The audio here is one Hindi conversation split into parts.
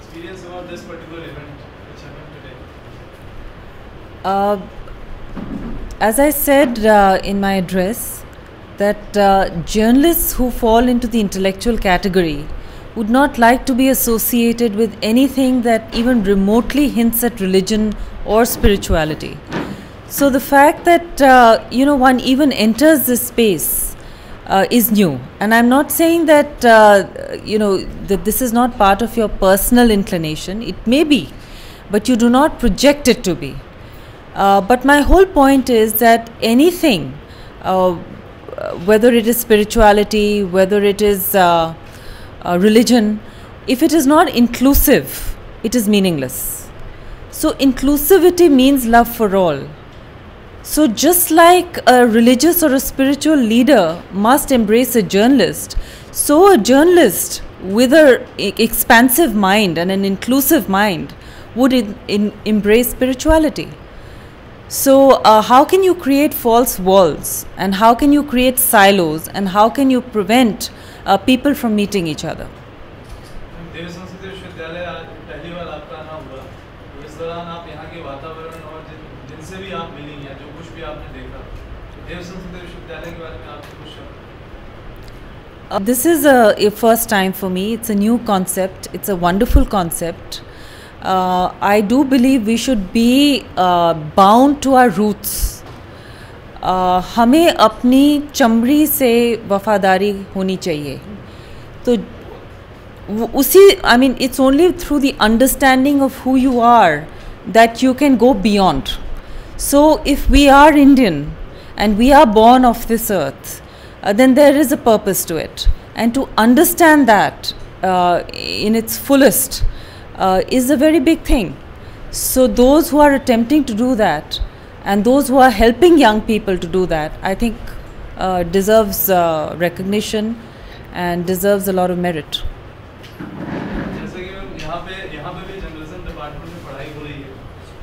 experience about this particular event which happened today? As I said in my address, that journalists who fall into the intellectual category would not like to be associated with anything that even remotely hints at religion or spirituality. So the fact that one even enters this space is new, and I'm not saying that that this is not part of your personal inclination. It may be, but you do not project it to be. But my whole point is that anything, whether it is spirituality, whether it is religion, if it is not inclusive, it is meaningless. So inclusivity means love for all. So just like a religious or a spiritual leader must embrace a journalist, so a journalist with an expansive mind and an inclusive mind would embrace spirituality. So how can you create false walls, and how can you create silos, and how can you prevent people from meeting each other? देव संस्कृत विश्वविद्यालय आज पहली बार आपका आना हुआ, तो इस दौरान आप यहाँ के वातावरण और जिनसे भी आप मिली या जो कुछ भी आपने देखा, देव संस्कृत विश्वविद्यालय के बारे में आपको कुछ This is a first time for me. It's a new concept. It's a wonderful concept. I do believe we should be bound to our roots. हमें अपनी चमड़ी से वफादारी होनी चाहिए. तो I mean, it's only through the understanding of who you are that you can go beyond. So if we are Indian and we are born of this earth, then there is a purpose to it. And to understand that in its fullest is a very big thing. So those who are attempting to do that, and those who are helping young people to do that, I think deserves recognition and deserves a lot of merit. जैसे कि यहाँ पे भी जर्नलिज्म डिपार्टमेंट में पढ़ाई हो रही है,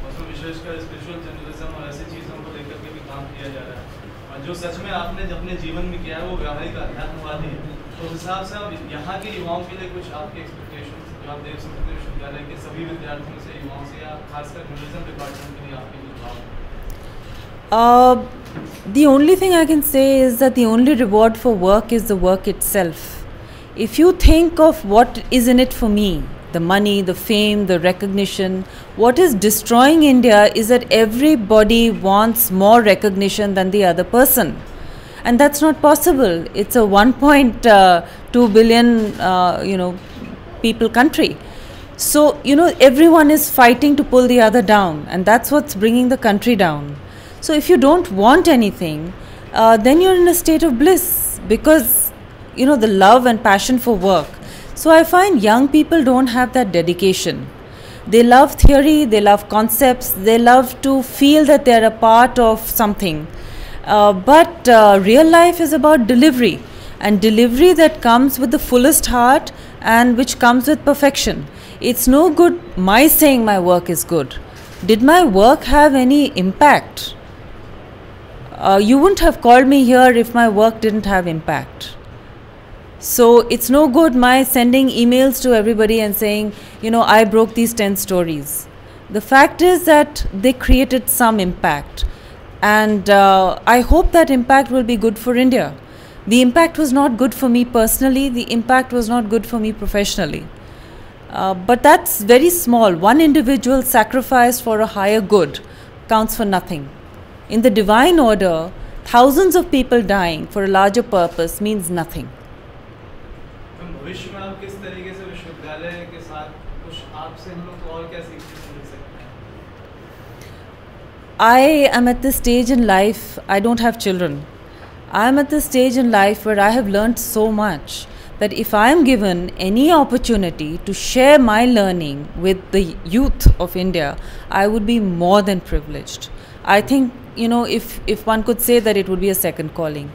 उसमें विशेषकर स्पिरिचुअल जर्नलिज्म और ऐसी चीज़ों को लेकर के भी काम किया जा रहा है, और जो सच में आपने अपने जीवन में किया है वो व्यावहारिक अध्यात्मवादी है. तो उस हिसाब से अब यहाँ के युवाओं के लिए कुछ आपके एक्सपेक्टेशन जो आप देव संस्कृत विश्वविद्यालय के सभी विद्यार्थियों से, युवाओं से, या खासकर जर्नलिज्म डिपार्टमेंट के लिए आपके कुछ भाव? The only thing I can say is that the only reward for work is the work itself. If you think of what is in it for me, the money, the fame, the recognition, what is destroying India is that everybody wants more recognition than the other person. And that's not possible. It's a 1.2 billion, people country. So, everyone is fighting to pull the other down, and that's what's bringing the country down. So if you don't want anything, then you're in a state of bliss, because the love and passion for work. So I find young people don't have that dedication. They love theory, they love concepts, they love to feel that they're a part of something. But real life is about delivery, and delivery that comes with the fullest heart and which comes with perfection. It's no good my saying my work is good. Did my work have any impact? You wouldn't have called me here if my work didn't have impact. So it's no good my sending emails to everybody and saying, I broke these 10 stories. The fact is that they created some impact. And I hope that impact will be good for India. The impact was not good for me personally. The impact was not good for me professionally. But that's very small. One individual sacrificed for a higher good counts for nothing. In the divine order, thousands of people dying for a larger purpose means nothing. भविष्य में आप किस तरीके से विश्वविद्यालय के साथ कुछ आपसे हम लोग और क्या सीखने को मिल सकते हैं? I am at this stage in life, I don't have children. I am at this stage in life where I have learned so much that if I am given any opportunity to share my learning with the youth of India, I would be more than privileged. I think, if one could say that, it would be a second calling.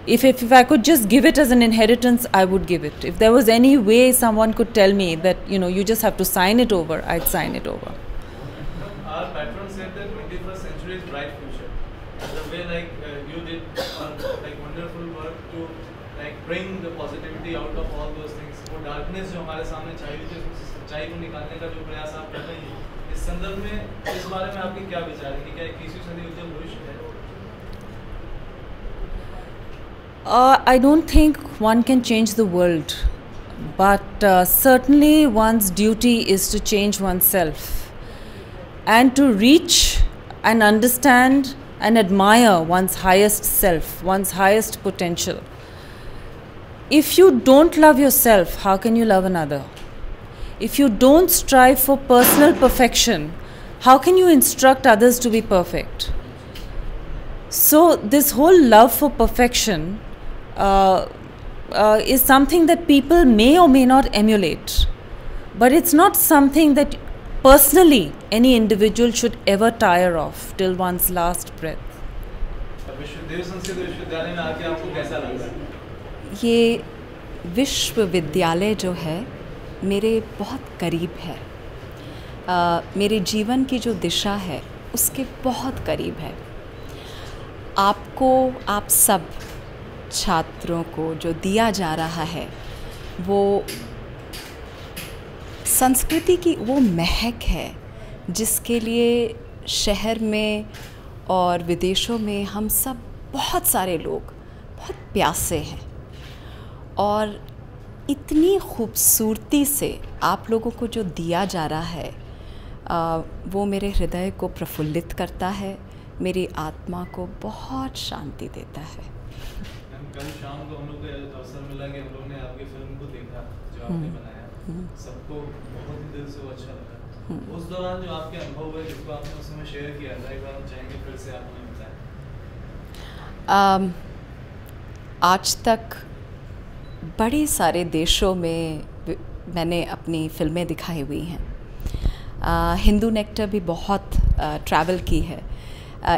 If I could just give it as an inheritance, I would give it. If there was any way someone could tell me that, you just have to sign it over, I'd sign it over. Our patron said that 21st century is bright future. The way you did wonderful work to bring the positivity out out of all those things, वो डार्कनेस जो हमारे सामने छाई हुई थी उससे सच्चाई को निकालने का जो प्रयास आप कर रही हैं, इस संदर्भ में इस बारे में आपके क्या विचार है कि क्या 21वीं सदी उज्जवल भविष्य है? I don't think one can change the world, but certainly one's duty is to change oneself and to reach and understand and admire one's highest self, one's highest potential. If you don't love yourself, how can you love another? If you don't strive for personal perfection, how can you instruct others to be perfect? So this whole love for perfection is something that people may or may not emulate, but it's not something that personally any individual should ever tire of till one's last breath. देव संस्कृत विश्वविद्यालय में आके आपको कैसा लगा? ये विश्वविद्यालय जो है मेरे बहुत करीब है, मेरे जीवन की जो दिशा है उसके बहुत करीब है। आपको, आप सब छात्रों को जो दिया जा रहा है वो संस्कृति की वो महक है जिसके लिए शहर में और विदेशों में हम सब बहुत सारे लोग बहुत प्यासे हैं, और इतनी खूबसूरती से आप लोगों को जो दिया जा रहा है वो मेरे हृदय को प्रफुल्लित करता है, मेरी आत्मा को बहुत शांति देता है। कल शाम को हम लोग को अवसर मिला कि हम लोग ने आपकी फिल्म को देखा जो आपने बनाया, सबको बहुत ही दिल से वो अच्छा लगा। उस दौरान जो आपके अनुभव हुए जिसको आपने उस समय शेयर किया था, एक बार हम चाहेंगे फिर से आप हमें बताएं। आज तक बड़े सारे देशों में मैंने अपनी फिल्में दिखाई हुई हैं। हिंदू नेक्टर भी बहुत ट्रैवल की है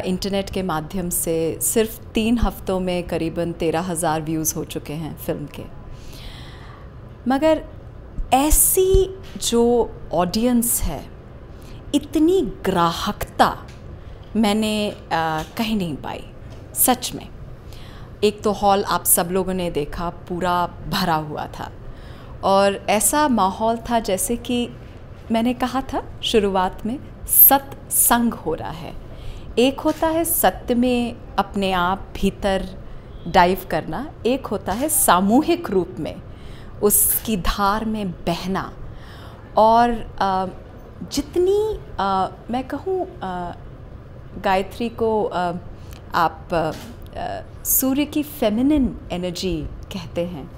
इंटरनेट के माध्यम से। सिर्फ 3 हफ्तों में करीबन 13,000 व्यूज़ हो चुके हैं फ़िल्म के। मगर ऐसी जो ऑडियंस है, इतनी ग्राहकता मैंने कहीं नहीं पाई सच में। एक तो हॉल आप सब लोगों ने देखा पूरा भरा हुआ था, और ऐसा माहौल था जैसे कि मैंने कहा था शुरुआत में, सत्संग हो रहा है। एक होता है सत्य में अपने आप भीतर डाइव करना, एक होता है सामूहिक रूप में उसकी धार में बहना। और जितनी मैं कहूँ गायत्री को आप सूर्य की फेमिनिन एनर्जी कहते हैं,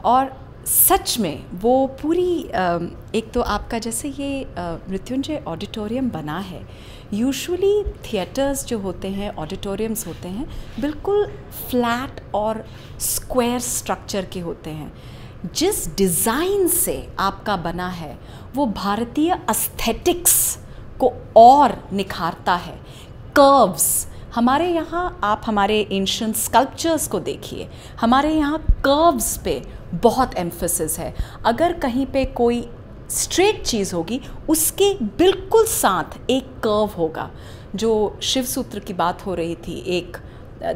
और सच में वो पूरी एक तो आपका जैसे ये मृत्युंजय ऑडिटोरियम बना है। यूजुअली थिएटर्स जो होते हैं, ऑडिटोरियम्स होते हैं, बिल्कुल फ्लैट और स्क्वायर स्ट्रक्चर के होते हैं। जिस डिज़ाइन से आपका बना है वो भारतीय एस्थेटिक्स को और निखारता है। कर्व्स, हमारे यहाँ आप हमारे एंशिएंट स्कल्पचर्स को देखिए, हमारे यहाँ कर्व्स पे बहुत एम्फेसिस है। अगर कहीं पे कोई स्ट्रेट चीज़ होगी उसके बिल्कुल साथ एक कर्व होगा। जो शिव सूत्र की बात हो रही थी, एक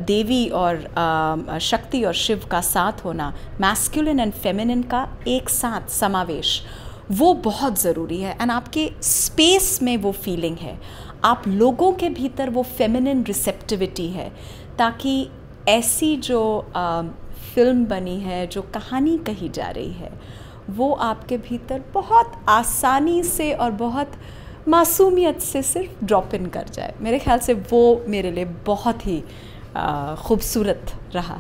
देवी और शक्ति और शिव का साथ होना, मैस्कुलिन एंड फेमिनिन का एक साथ समावेश, वो बहुत ज़रूरी है। एंड आपके स्पेस में वो फीलिंग है, आप लोगों के भीतर वो फेमिनिन रिसेप्टिविटी है, ताकि ऐसी जो फिल्म बनी है, जो कहानी कही जा रही है, वो आपके भीतर बहुत आसानी से और बहुत मासूमियत से सिर्फ ड्रॉप इन कर जाए। मेरे ख्याल से वो मेरे लिए बहुत ही खूबसूरत रहा।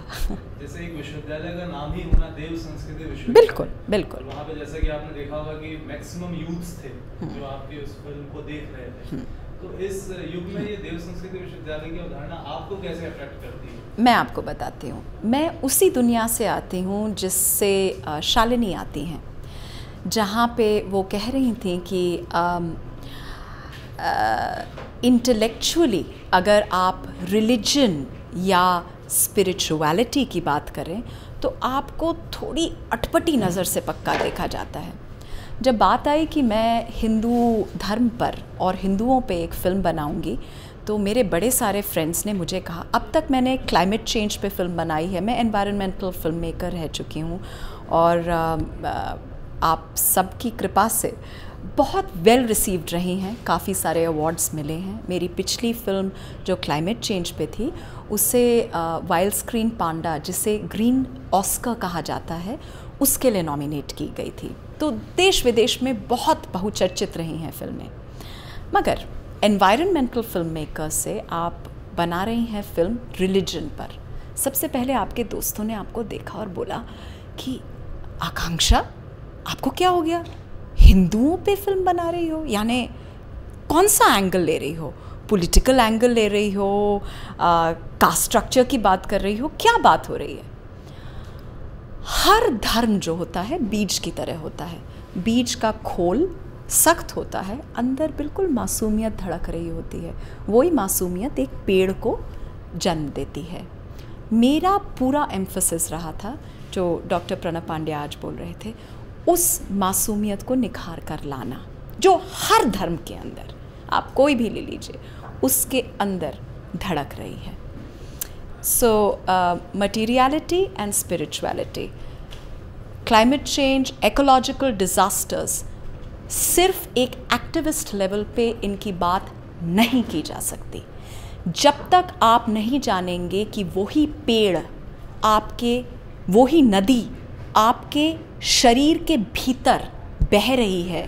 जैसे एक विश्वविद्यालय का नाम ही होना देव संस्कृति विश्वविद्यालय, बिल्कुल बिल्कुल। वहाँ पे जैसा कि आपने देखा होगा कि मैक्सिमम यूथ्स थे जो आपकी उस फिल्म को देख रहे थे, तो इस युग में ये देव संस्कृति विश्वविद्यालय की अवधारणा आपको कैसे अट्रैक्ट करती है? मैं आपको बताती हूँ। मैं उसी दुनिया से आती हूँ जिससे शालिनी आती हैं, जहाँ पे वो कह रही थी कि इंटेलेक्चुअली अगर आप रिलीजन या स्पिरिचुअलिटी की बात करें तो आपको थोड़ी अटपटी नज़र से पक्का देखा जाता है। जब बात आई कि मैं हिंदू धर्म पर और हिंदुओं पे एक फ़िल्म बनाऊंगी, तो मेरे बड़े सारे फ्रेंड्स ने मुझे कहा, अब तक मैंने क्लाइमेट चेंज पे फ़िल्म बनाई है, मैं एनवायरनमेंटल फिल्म मेकर रह चुकी हूँ, और आप सबकी कृपा से बहुत वेल रिसीव्ड रही हैं, काफ़ी सारे अवार्ड्स मिले हैं। मेरी पिछली फिल्म जो क्लाइमेट चेंज पे थी उसे वाइल्ड स्क्रीन पांडा, जिसे ग्रीन ऑस्कर कहा जाता है, उसके लिए नॉमिनेट की गई थी। तो देश विदेश में बहुत बहुचर्चित रही हैं फिल्में। मगर एनवायरनमेंटल फिल्म मेकर से आप बना रही हैं फिल्म रिलीजन पर। सबसे पहले आपके दोस्तों ने आपको देखा और बोला कि आकांक्षा, आपको क्या हो गया, हिंदुओं पे फिल्म बना रही हो? यानी कौन सा एंगल ले रही हो? पॉलिटिकल एंगल ले रही हो, कास्ट स्ट्रक्चर की बात कर रही हो, क्या बात हो रही है? हर धर्म जो होता है बीज की तरह होता है। बीज का खोल सख्त होता है, अंदर बिल्कुल मासूमियत धड़क रही होती है। वही मासूमियत एक पेड़ को जन्म देती है। मेरा पूरा एम्फेसिस रहा था, जो डॉक्टर प्रणव पांडे आज बोल रहे थे, उस मासूमियत को निखार कर लाना जो हर धर्म के अंदर, आप कोई भी ले लीजिए, उसके अंदर धड़क रही है। So materiality and spirituality, climate change, ecological disasters, सिर्फ एक एक्टिविस्ट लेवल पे इनकी बात नहीं की जा सकती जब तक आप नहीं जानेंगे कि वही पेड़ आपके, वही नदी आपके शरीर के भीतर बह रही है,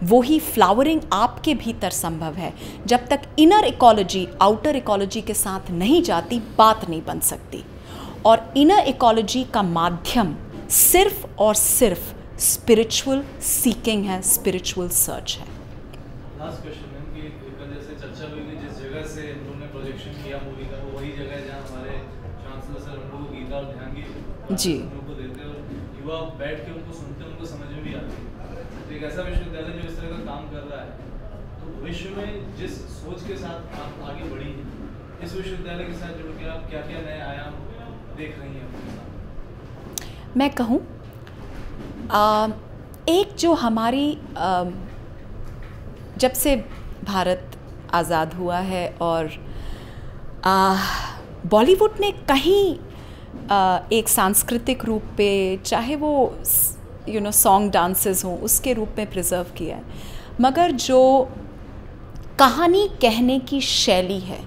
वही फ्लावरिंग आपके भीतर संभव है। जब तक इनर इकोलॉजी आउटर इकोलॉजी के साथ नहीं जाती, बात नहीं बन सकती। और इनर इकोलॉजी का माध्यम सिर्फ और सिर्फ स्पिरिचुअल सीकिंग है, स्पिरिचुअल सर्च है। लास्ट क्वेश्चन है कि कल जैसे चर्चा हुई कि जिस जगह से इन्होंने प्रोजेक्शन किया मूवी का, वो वही जगह है जहाँ हमारे चांसलर सर हम लोग को गीता और ध्यान की जी को देते हैं और युवा बैठ के उनको सुनते हैं, उनको समझ में भी आती है। तो एक ऐसा विश्वविद्यालय जो इस तरह का काम कर रहा है, तो भविष्य में जिस सोच के साथ आप आगे बढ़ी हैं, इस विश्वविद्यालय के साथ जुड़ के आप क्या क्या नए आयाम देख रही हैं? मैं कहूँ, एक जो हमारी जब से भारत आज़ाद हुआ है और बॉलीवुड ने कहीं एक सांस्कृतिक रूप पे, चाहे वो सॉन्ग डांसेस हों, उसके रूप में प्रिजर्व किया है, मगर जो कहानी कहने की शैली है,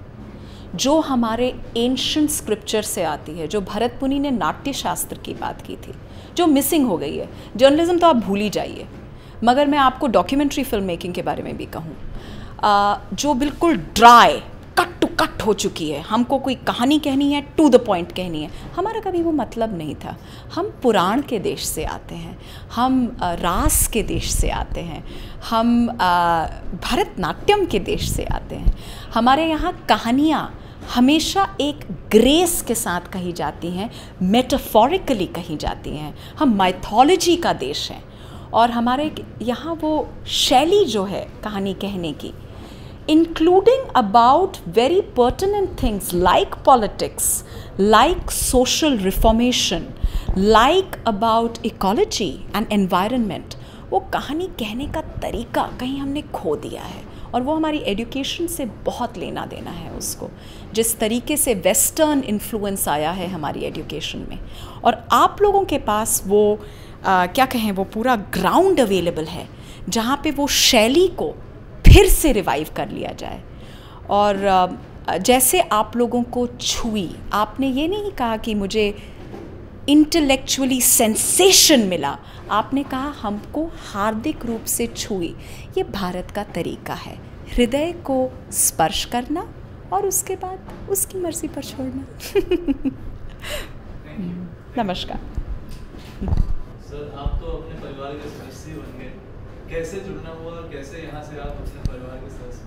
जो हमारे एंशिएंट स्क्रिप्चर से आती है, जो भरत मुनि ने नाट्य शास्त्र की बात की थी, जो मिसिंग हो गई है। जर्नलिज्म तो आप भूल ही जाइए, मगर मैं आपको डॉक्यूमेंट्री फिल्म मेकिंग के बारे में भी कहूँ, जो बिल्कुल ड्राई, कट टू कट हो चुकी है। हमको कोई कहानी कहनी है, टू द पॉइंट कहनी है, हमारा कभी वो मतलब नहीं था। हम पुराण के देश से आते हैं, हम रास के देश से आते हैं, हम भरतनाट्यम के देश से आते हैं। हमारे यहाँ कहानियाँ हमेशा एक ग्रेस के साथ कही जाती हैं, मेटाफोरिकली कही जाती हैं। हम माइथोलॉजी का देश हैं और हमारे यहाँ वो शैली जो है कहानी कहने की, including about very pertinent things like politics, like social reformation, like about ecology and environment, वो कहानी कहने का तरीका कहीं हमने खो दिया है और वो हमारी एजुकेशन से बहुत लेना देना है उसको। जिस तरीके से वेस्टर्न इन्फ्लुएंस आया है हमारी एजुकेशन में, और आप लोगों के पास वो क्या कहें, वो पूरा ग्राउंड अवेलेबल है जहाँ पे वो शैली को फिर से रिवाइव कर लिया जाए। और जैसे आप लोगों को छुई, आपने ये नहीं कहा कि मुझे इंटेलेक्चुअली सेंसेशन मिला, आपने कहा हमको हार्दिक रूप से छुई। ये भारत का तरीका है, हृदय को स्पर्श करना और उसके बाद उसकी मर्जी पर छोड़ना। नमस्कार सर, आप तो अपने परिवार के सदस्य बन गए, कैसे जुड़ना हुआ और कैसे यहाँ से आप अपने परिवार के सदस्य?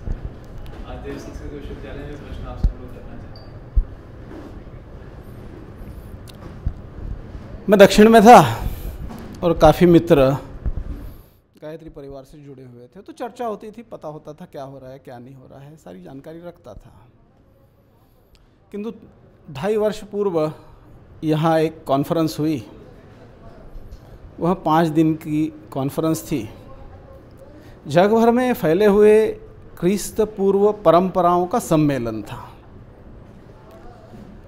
आज देव संस्कृत विश्वविद्यालय में प्रश्न आपसे लोग करना चाहते हैं। मैं दक्षिण में था और काफ़ी मित्र गायत्री परिवार से जुड़े हुए थे, तो चर्चा होती थी, पता होता था क्या हो रहा है क्या नहीं हो रहा है, सारी जानकारी रखता था। किंतु 2.5 वर्ष पूर्व यहाँ एक कॉन्फ्रेंस हुई, वह 5 दिन की कॉन्फ्रेंस थी। जग भर में फैले हुए ख्रीस्त पूर्व परंपराओं का सम्मेलन था।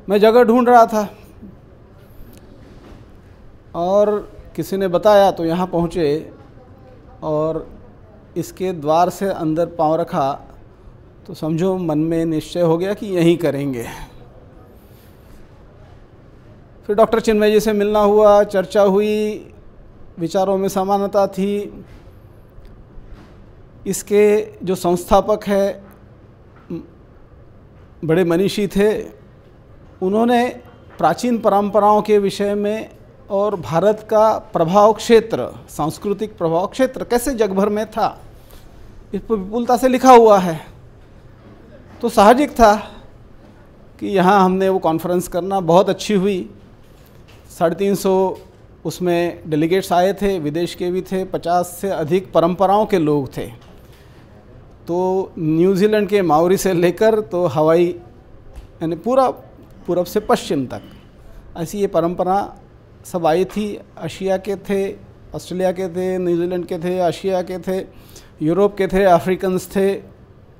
मैं जगह ढूंढ रहा था और किसी ने बताया तो यहाँ पहुँचे और इसके द्वार से अंदर पाँव रखा तो समझो मन में निश्चय हो गया कि यहीं करेंगे। फिर डॉक्टर चिन्मय जी से मिलना हुआ, चर्चा हुई, विचारों में समानता थी। इसके जो संस्थापक है बड़े मनीषी थे, उन्होंने प्राचीन परंपराओं के विषय में और भारत का प्रभाव क्षेत्र, सांस्कृतिक प्रभाव क्षेत्र कैसे जग भर में था, इस पर विपुलता से लिखा हुआ है। तो साहजिक था कि यहाँ हमने वो कॉन्फ्रेंस करना, बहुत अच्छी हुई। 350 उसमें डेलीगेट्स आए थे, विदेश के भी थे, 50 से अधिक परंपराओं के लोग थे। तो न्यूजीलैंड के माओरी से लेकर तो हवाई यानी पूरा पूरब से पश्चिम तक ऐसी ये परंपरा सब आई थी। एशिया के थे, ऑस्ट्रेलिया के थे, न्यूजीलैंड के थे, एशिया के थे, यूरोप के थे, अफ्रीकन्स थे,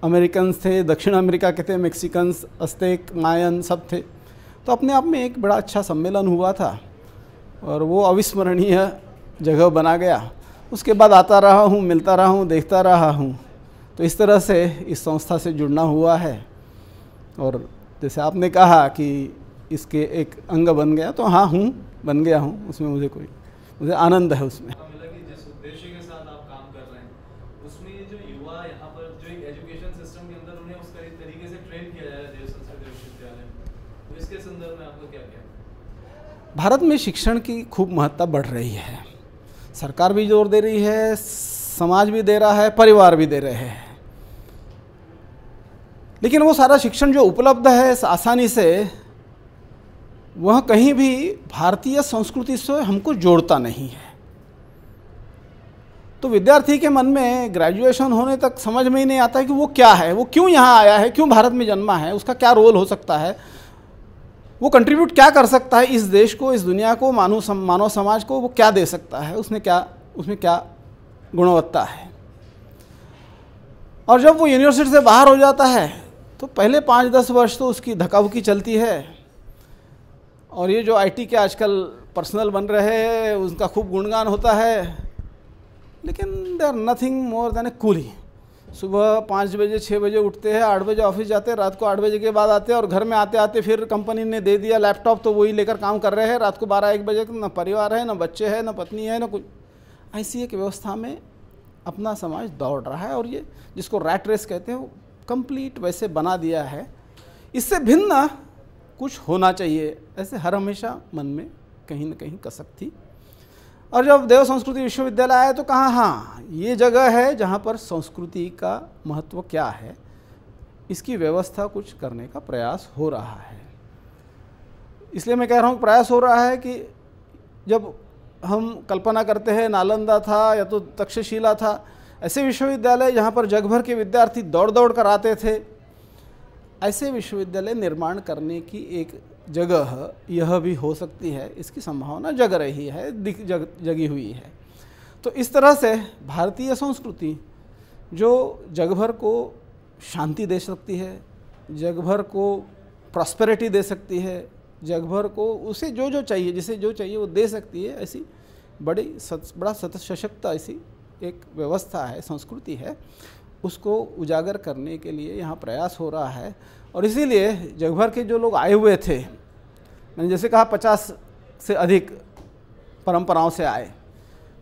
अमेरिकन्स थे, दक्षिण अमेरिका के थे, मैक्सिकन्स, अज़्टेक, मायन सब थे। तो अपने आप में एक बड़ा अच्छा सम्मेलन हुआ था और वो अविस्मरणीय जगह बना गया। उसके बाद आता रहा हूँ, मिलता रहा हूँ, देखता रहा हूँ। तो इस तरह से इस संस्था से जुड़ना हुआ है और जैसे आपने कहा कि इसके एक अंग बन गया, तो हाँ हूँ, बन गया हूँ। उसमें मुझे आनंद है उसमें। जिस उद्देश्य के साथ आप काम कर रहे हैं उसमें ये जो युवा यहाँ पर जो एक एजुकेशन सिस्टम के अंदर उन्हें उस तरीके से ट्रेन किया जा रहा है देव संस्कृत विश्वविद्यालय में, तो इसके संदर्भ में आपको क्या क्या? भारत में शिक्षण की खूब महत्ता बढ़ रही है। सरकार भी जोर दे रही है, समाज भी दे रहा है, परिवार भी दे रहे हैं। लेकिन वो सारा शिक्षण जो उपलब्ध है आसानी से, वह कहीं भी भारतीय संस्कृति से हमको जोड़ता नहीं है। तो विद्यार्थी के मन में ग्रेजुएशन होने तक समझ में ही नहीं आता है कि वो क्या है, वो क्यों यहाँ आया है, क्यों भारत में जन्मा है, उसका क्या रोल हो सकता है, वो कंट्रीब्यूट क्या कर सकता है इस देश को, इस दुनिया को, मानव समाज को, वो क्या दे सकता है, उसमें क्या गुणवत्ता है। और जब वो यूनिवर्सिटी से बाहर हो जाता है तो पहले 5-10 वर्ष तो उसकी धक्काबुक्की चलती है। और ये जो आईटी के आजकल पर्सनल बन रहे हैं उनका खूब गुणगान होता है, लेकिन they are nothing more than a coolie. सुबह 5 बजे 6 बजे उठते हैं, 8 बजे ऑफिस जाते हैं, रात को 8 बजे के बाद आते हैं और घर में आते आते फिर कंपनी ने दे दिया लैपटॉप तो वही लेकर काम कर रहे हैं। रात को 12-1 बजे न परिवार है, न बच्चे हैं, न पत्नी है, न कुछ। ऐसी एक व्यवस्था में अपना समाज दौड़ रहा है और ये जिसको रैट रेस कहते हैं वो कंप्लीट वैसे बना दिया है। इससे भिन्न कुछ होना चाहिए, ऐसे हर हमेशा मन में कहीं न कहीं कसक थी। और जब देव संस्कृति विश्वविद्यालय आया तो कहा हाँ ये जगह है जहाँ पर संस्कृति का महत्व क्या है, इसकी व्यवस्था कुछ करने का प्रयास हो रहा है। इसलिए मैं कह रहा हूँ प्रयास हो रहा है कि जब हम कल्पना करते हैं नालंदा था या तो तक्षशिला था, ऐसे विश्वविद्यालय जहाँ पर जग भर के विद्यार्थी दौड़ दौड़ कर आते थे, ऐसे विश्वविद्यालय निर्माण करने की एक जगह यह भी हो सकती है, इसकी संभावना जग रही है, जगी हुई है। तो इस तरह से भारतीय संस्कृति जो जग भर को शांति दे सकती है, जग भर को प्रॉस्पेरिटी दे सकती है, जग भर को उसे जो चाहिए, जिसे जो चाहिए वो दे सकती है, ऐसी बड़ा सशक्त ऐसी एक व्यवस्था है, संस्कृति है, उसको उजागर करने के लिए यहाँ प्रयास हो रहा है। और इसीलिए जग भर के जो लोग आए हुए थे, मैंने जैसे कहा 50 से अधिक परंपराओं से आए,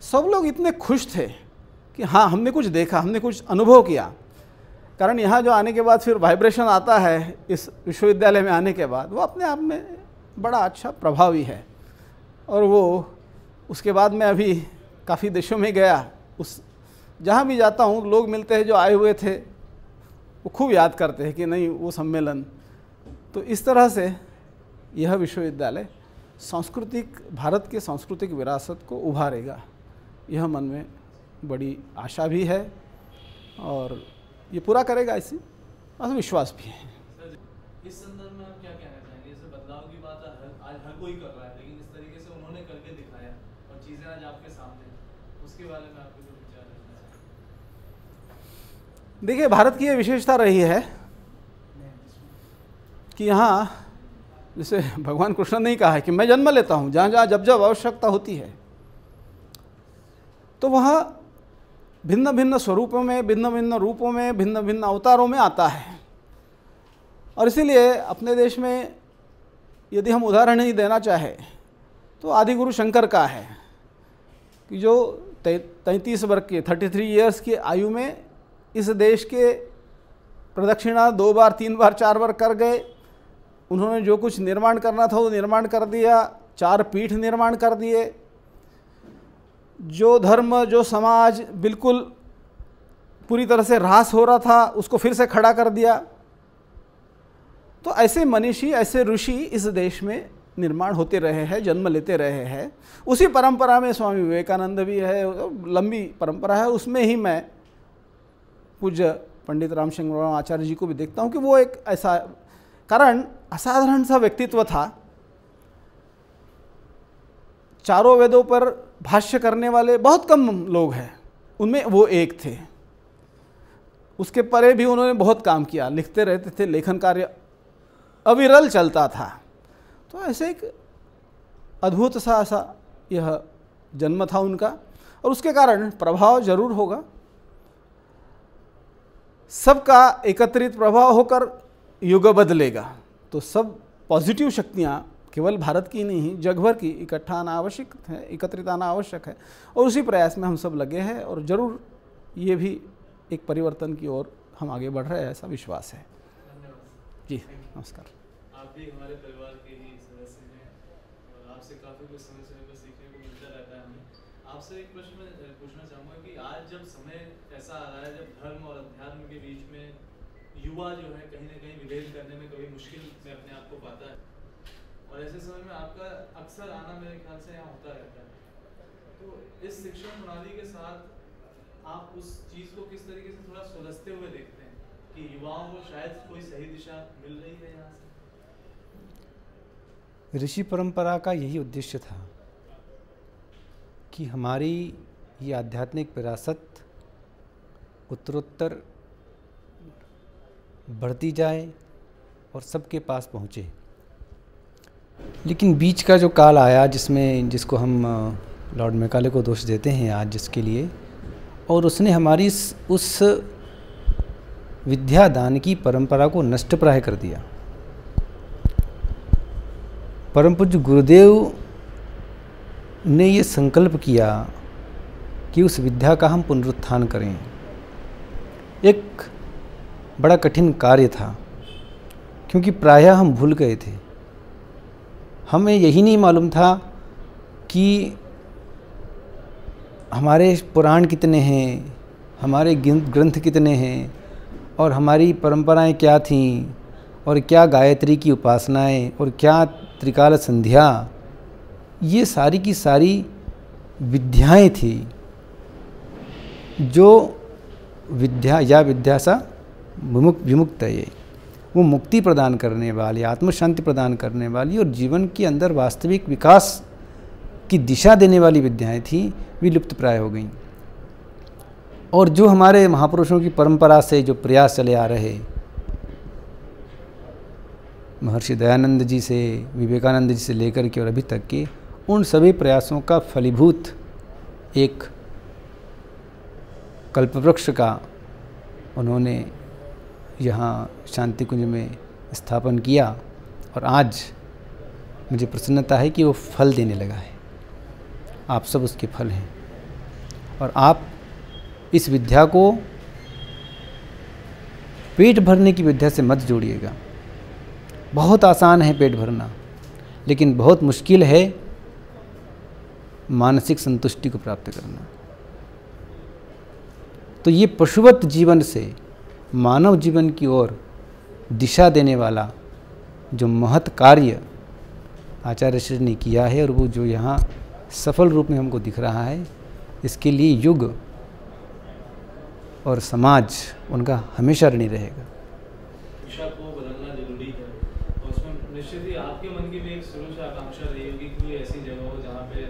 सब लोग इतने खुश थे कि हाँ हमने कुछ देखा, हमने कुछ अनुभव किया। कारण यहाँ जो आने के बाद फिर वाइब्रेशन आता है इस विश्वविद्यालय में आने के बाद, वो अपने आप में बड़ा अच्छा प्रभावी है। और वो उसके बाद मैं अभी काफ़ी देशों में गया, उस जहाँ भी जाता हूँ लोग मिलते हैं जो आए हुए थे, वो खूब याद करते हैं कि नहीं वो सम्मेलन। तो इस तरह से यह विश्वविद्यालय भारत के सांस्कृतिक विरासत को उभारेगा, यह मन में बड़ी आशा भी है और ये पूरा करेगा, ऐसी विश्वास भी है। इस संदर्भ में आप क्या कहना चाहेंगे? जैसे बदलाव की बात आज हर कोई कर रहा है, लेकिन इस तरीके से उन्होंने करके दिखाया और चीज़ें आज आपके सामने, उसके बारे में आपके कुछ विचार रखना चाहिए? देखिए, भारत की ये विशेषता रही है कि यहाँ जैसे भगवान कृष्ण ने ही कहा है कि मैं जन्म लेता हूँ जहाँ जहाँ जब जब आवश्यकता होती है, तो वह भिन्न भिन्न स्वरूपों में, भिन्न भिन्न रूपों में, भिन्न भिन्न अवतारों में आता है। और इसीलिए अपने देश में यदि हम उदाहरण ही देना चाहें तो आदिगुरु शंकर का है कि जो 33 वर्ष के 33 ईयर्स की आयु में इस देश के प्रदक्षिणा 2 बार 3 बार 4 बार कर गए। उन्होंने जो कुछ निर्माण करना था वो निर्माण कर दिया, 4 पीठ निर्माण कर दिए। जो धर्म, जो समाज बिल्कुल पूरी तरह से ह्रास हो रहा था उसको फिर से खड़ा कर दिया। तो ऐसे मनीषी, ऐसे ऋषि इस देश में निर्माण होते रहे हैं, जन्म लेते रहे हैं। उसी परंपरा में स्वामी विवेकानंद भी है, लंबी परंपरा है। उसमें ही मैं पूज्य पंडित रामशंकर वर्मा आचार्य जी को भी देखता हूँ कि वो एक ऐसा, कारण असाधारण सा व्यक्तित्व था। चारों वेदों पर भाष्य करने वाले बहुत कम लोग हैं, उनमें वो एक थे। उसके परे भी उन्होंने बहुत काम किया, लिखते रहते थे, लेखन कार्य अविरल चलता था। तो ऐसे एक अद्भुत सा ऐसा यह जन्म था उनका, और उसके कारण प्रभाव जरूर होगा। सबका एकत्रित प्रभाव होकर युग बदलेगा। तो सब पॉजिटिव शक्तियाँ केवल भारत की नहीं, जग भर की इकट्ठा आना आवश्यक है, एकत्रित आना आवश्यक है। और उसी प्रयास में हम सब लगे हैं, और ज़रूर ये भी एक परिवर्तन की ओर हम आगे बढ़ रहे हैं, ऐसा विश्वास है। जी नमस्कार। आप भी हमारे परिवार के ही सदस्य हैं और आपसे काफ़ी कुछ समय समय पर सीखने को मिलता रहता है हमें। आपसे एक प्रश्न पूछना चाहूँगा कि आज जब समय ऐसा आ रहा है जब धर्म और अध्यात्म के बीच में युवा जो है कहीं ना कहीं विभेद करने में कभी मुश्किल में अपने आप को पाता है, और ऐसे समय में आपका अक्सर आना मेरे ख्याल से यहाँ होता रहता है। तो इस शिक्षण प्रणाली के साथ आप उस चीज़ को किस तरीके से थोड़ा सुलझते हुए देखते हैं कि युवाओं को शायद कोई सही दिशा मिल रही है यहाँ से? ऋषि परंपरा का यही उद्देश्य था कि हमारी ये आध्यात्मिक विरासत उत्तरोत्तर बढ़ती जाए और सबके पास पहुँचे। लेकिन बीच का जो काल आया जिसको हम लॉर्ड मैकाले को दोष देते हैं आज जिसके लिए, और उसने हमारी उस विद्यादान की परंपरा को नष्टप्राय कर दिया। परम पूज्य गुरुदेव ने ये संकल्प किया कि उस विद्या का हम पुनरुत्थान करें। एक बड़ा कठिन कार्य था, क्योंकि प्रायः हम भूल गए थे। हमें यही नहीं मालूम था कि हमारे पुराण कितने हैं, हमारे ग्रंथ कितने हैं, और हमारी परंपराएं क्या थीं, और क्या गायत्री की उपासनाएं, और क्या त्रिकाल संध्या, ये सारी की सारी विद्याएं थी जो विद्या सा विमुक्त है। ये वो मुक्ति प्रदान करने वाली, आत्म शांति प्रदान करने वाली और जीवन के अंदर वास्तविक विकास की दिशा देने वाली विद्याएं थी, वे लुप्त प्राय हो गईं। और जो हमारे महापुरुषों की परंपरा से जो प्रयास चले आ रहे, महर्षि दयानंद जी से, विवेकानंद जी से लेकर के और अभी तक के, उन सभी प्रयासों का फलीभूत एक कल्पवृक्ष का उन्होंने यहाँ शांति कुंज में स्थापन किया, और आज मुझे प्रसन्नता है कि वो फल देने लगा है। आप सब उसके फल हैं, और आप इस विद्या को पेट भरने की विद्या से मत जोड़िएगा। बहुत आसान है पेट भरना, लेकिन बहुत मुश्किल है मानसिक संतुष्टि को प्राप्त करना। तो ये पशुवत जीवन से मानव जीवन की ओर दिशा देने वाला जो महत् कार्य आचार्य श्री ने किया है, और वो जो यहाँ सफल रूप में हमको दिख रहा है, इसके लिए युग और समाज उनका हमेशा ऋणी रहेगा। दिशा को बदलना जरूरी है, और उसमें निश्चित ही आपके मन की भी एक शुरू से आकांक्षा रही होगी कि कोई ऐसी जगह हो जहाँ पे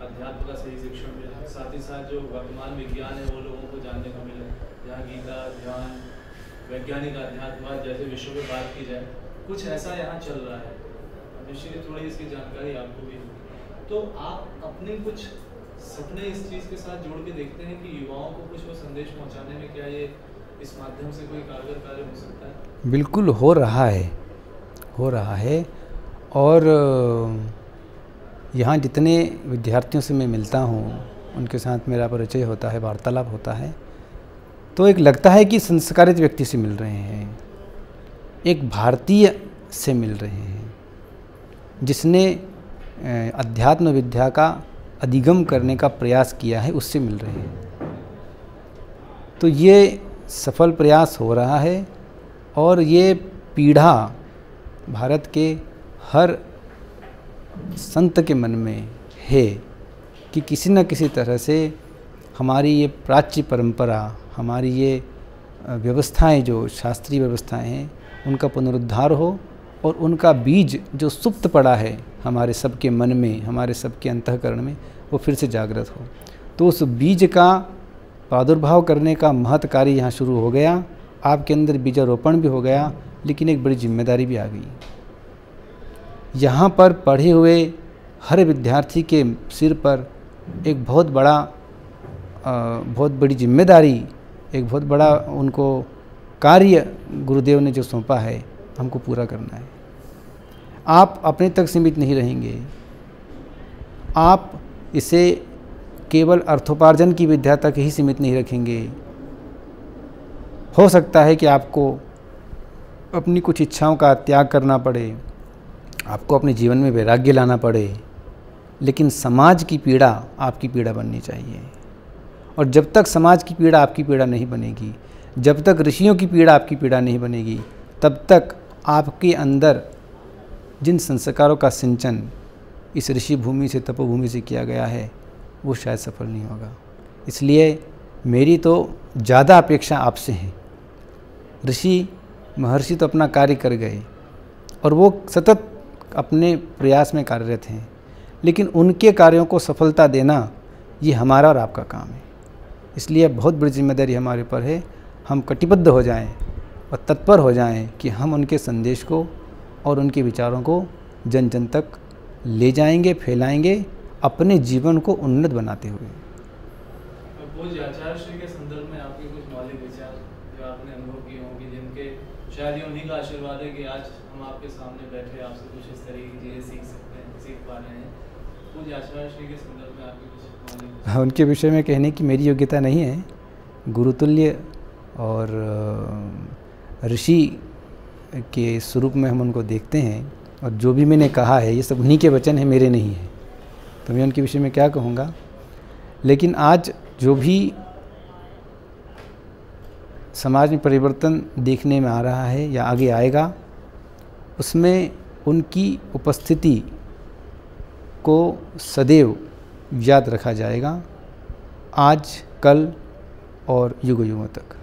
अध्यात्म का सही शिक्षण मिले, साथ ही साथ जो वर्तमान विज्ञान है वो लोगों को जानने को मिले, जहाँ गीता, ध्यान, वैज्ञानिक अध्यात्म जैसे विषयों पर बात की जाए। कुछ ऐसा यहाँ चल रहा है, निश्चित थोड़ी इसकी जानकारी आपको भी होगी। तो आप अपनी कुछ सपने इस चीज़ के साथ जोड़ के देखते हैं कि युवाओं को कुछ वो संदेश पहुंचाने में क्या ये इस माध्यम से कोई कारगर कार्य हो सकता है? बिल्कुल हो रहा है। और यहाँ जितने विद्यार्थियों से मैं मिलता हूँ, उनके साथ मेरा परिचय होता है, वार्तालाप होता है, तो एक लगता है कि संस्कारित व्यक्ति से मिल रहे हैं, एक भारतीय से मिल रहे हैं, जिसने अध्यात्म विद्या का अधिगम करने का प्रयास किया है, उससे मिल रहे हैं। तो ये सफल प्रयास हो रहा है और ये पीढ़ा भारत के हर संत के मन में है कि किसी न किसी तरह से हमारी ये प्राच्य परंपरा, हमारी ये व्यवस्थाएं, जो शास्त्रीय व्यवस्थाएं हैं, उनका पुनरुद्धार हो और उनका बीज जो सुप्त पड़ा है हमारे सबके मन में, हमारे सबके अंतःकरण में, वो फिर से जागृत हो। तो उस बीज का प्रादुर्भाव करने का महत् कार्य यहाँ शुरू हो गया। आपके अंदर बीजारोपण भी हो गया, लेकिन एक बड़ी जिम्मेदारी भी आ गई। यहाँ पर पढ़े हुए हर विद्यार्थी के सिर पर एक बहुत बड़ी जिम्मेदारी, एक बहुत बड़ा उनको कार्य गुरुदेव ने जो सौंपा है, हमको पूरा करना है। आप अपने तक सीमित नहीं रहेंगे, आप इसे केवल अर्थोपार्जन की विद्या तक ही सीमित नहीं रखेंगे। हो सकता है कि आपको अपनी कुछ इच्छाओं का त्याग करना पड़े, आपको अपने जीवन में वैराग्य लाना पड़े, लेकिन समाज की पीड़ा आपकी पीड़ा बननी चाहिए। और जब तक समाज की पीड़ा आपकी पीड़ा नहीं बनेगी, जब तक ऋषियों की पीड़ा आपकी पीड़ा नहीं बनेगी, तब तक आपके अंदर जिन संस्कारों का सिंचन इस ऋषि भूमि से, तपोभूमि से किया गया है, वो शायद सफल नहीं होगा। इसलिए मेरी तो ज़्यादा अपेक्षा आपसे है। ऋषि महर्षि तो अपना कार्य कर गए और वो सतत अपने प्रयास में कार्यरत हैं, लेकिन उनके कार्यों को सफलता देना ये हमारा और आपका काम है। इसलिए बहुत बड़ी जिम्मेदारी हमारे ऊपर है। हम कटिबद्ध हो जाएं और तत्पर हो जाएं कि हम उनके संदेश को और उनके विचारों को जन जन तक ले जाएंगे, फैलाएंगे, अपने जीवन को उन्नत बनाते हुए। पूज्य आचार्य श्री के संदर्भ में आपके कुछ मौलिक विचार जो आपने अनुभव किए होंगे, जिनके शायद उन्हीं का आशीर्वाद है कि आज हम आपके सामने बैठे आपसे कुछ इस तरह की चीज़ें सीख पा रहे हैं। पूज्य आचार्य श्री के संदर्भ में आपके कुछ मौलिक विचार? उनके विषय में कहने की मेरी योग्यता नहीं है। गुरुतुल्य और ऋषि के स्वरूप में हम उनको देखते हैं, और जो भी मैंने कहा है ये सब उन्हीं के वचन हैं, मेरे नहीं हैं। तो मैं उनके विषय में क्या कहूँगा। लेकिन आज जो भी समाज में परिवर्तन देखने में आ रहा है या आगे आएगा, उसमें उनकी उपस्थिति को सदैव याद रखा जाएगा, आज, कल और युग युगों तक।